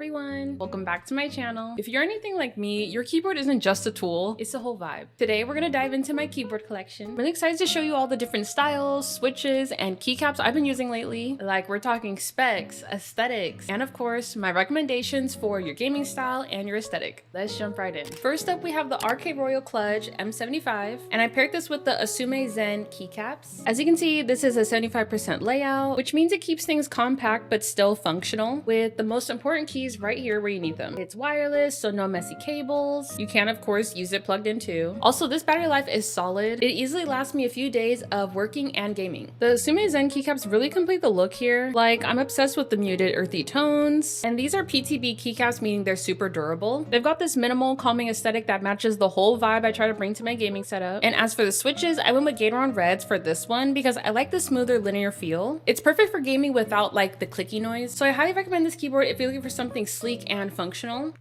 everyone, welcome back to my channel. If you're anything like me, your keyboard isn't just a tool, it's a whole vibe. Today we're gonna dive into my keyboard collection. Really excited to show you all the different styles, switches, and keycaps I've been using lately. Like, we're talking specs, aesthetics, and of course my recommendations for your gaming style and your aesthetic. Let's jump right in. First up, we have the RK Royal Kludge M75, and I paired this with the Asume Zen keycaps. As you can see, this is a 75% layout, which means it keeps things compact but still functional, with the most important keys right here where you need them. It's wireless, so no messy cables. You can of course use it plugged in too. Also, this battery life is solid. It easily lasts me a few days of working and gaming. The Asume Zen keycaps really complete the look here. Like, I'm obsessed with the muted earthy tones, and these are PTB keycaps, meaning they're super durable. They've got this minimal calming aesthetic that matches the whole vibe I try to bring to my gaming setup. And as for the switches, I went with Ciarratonin reds for this one because I like the smoother linear feel. It's perfect for gaming without like the clicky noise, so I highly recommend this keyboard if you're looking for something sleek and functional.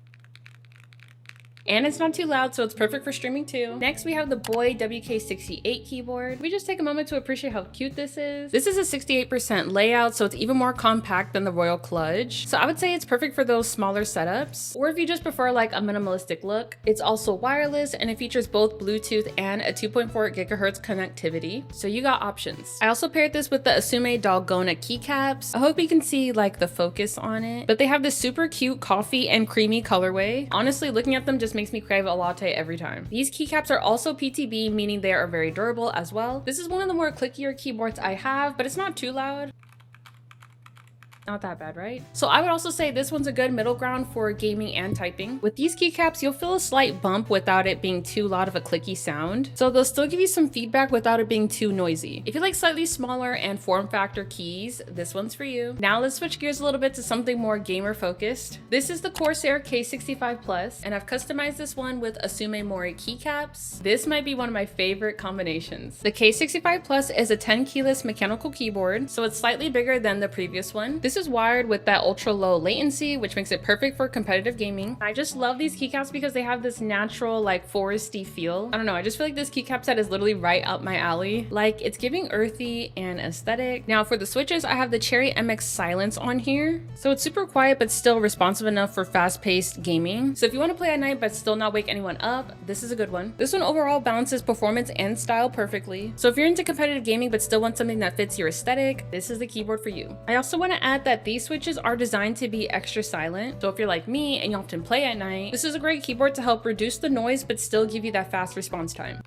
And it's not too loud, so it's perfect for streaming too. Next, we have the boyi WK68 keyboard. We just take a moment to appreciate how cute this is. This is a 68% layout, so it's even more compact than the Royal Kludge. So I would say it's perfect for those smaller setups, or if you just prefer like a minimalistic look. It's also wireless, and it features both Bluetooth and a 2.4 gigahertz connectivity, so you got options. I also paired this with the Asume Dalgona keycaps. I hope you can see like the focus on it, but they have this super cute coffee and creamy colorway. Honestly, looking at them just makes me crave a latte every time. These keycaps are also PTB, meaning they are very durable as well. This is one of the more clickier keyboards I have, but it's not too loud. Not that bad, right? So I would also say this one's a good middle ground for gaming and typing. With these keycaps, you'll feel a slight bump without it being too loud of a clicky sound. So they'll still give you some feedback without it being too noisy. If you like slightly smaller and form factor keys, this one's for you. Now let's switch gears a little bit to something more gamer focused. This is the Corsair K65 Plus, and I've customized this one with Asume Mori keycaps. This might be one of my favorite combinations. The K65 Plus is a 10 keyless mechanical keyboard, so it's slightly bigger than the previous one. This is wired with that ultra low latency, which makes it perfect for competitive gaming. I just love these keycaps because they have this natural like foresty feel. I don't know, I just feel like this keycap set is literally right up my alley. Like, it's giving earthy and aesthetic. Now for the switches, I have the Cherry MX Silence on here. So it's super quiet but still responsive enough for fast-paced gaming. So if you want to play at night but still not wake anyone up, this is a good one. This one overall balances performance and style perfectly. So if you're into competitive gaming but still want something that fits your aesthetic, this is the keyboard for you. I also want to add that these switches are designed to be extra silent. So if you're like me and you often play at night, this is a great keyboard to help reduce the noise but still give you that fast response time.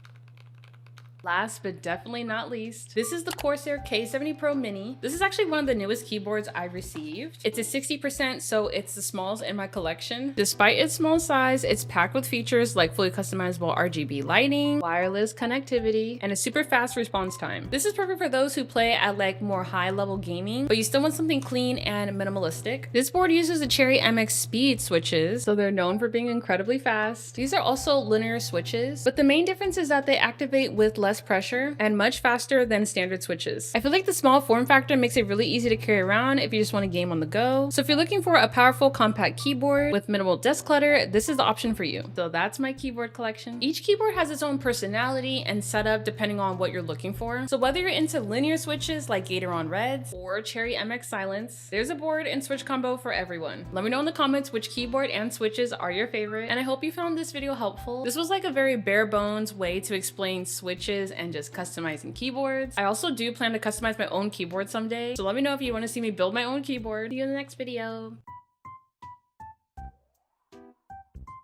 Last but definitely not least, this is the Corsair K70 Pro Mini. This is actually one of the newest keyboards I've received. It's a 60%, so it's the smallest in my collection. Despite its small size, it's packed with features like fully customizable RGB lighting, wireless connectivity, and a super fast response time. This is perfect for those who play at like more high-level gaming, but you still want something clean and minimalistic. This board uses the Cherry MX Speed switches, so they're known for being incredibly fast. These are also linear switches, but the main difference is that they activate with less pressure and much faster than standard switches. I feel like the small form factor makes it really easy to carry around if you just want to game on the go. So if you're looking for a powerful compact keyboard with minimal desk clutter, this is the option for you. So that's my keyboard collection. Each keyboard has its own personality and setup depending on what you're looking for. So whether you're into linear switches like Ciarratonin reds or Cherry MX Silence, there's a board and switch combo for everyone. Let me know in the comments which keyboard and switches are your favorite, and I hope you found this video helpful. This was like a very bare bones way to explain switches and just customizing keyboards. I also do plan to customize my own keyboard someday, so let me know if you want to see me build my own keyboard. See you in the next video.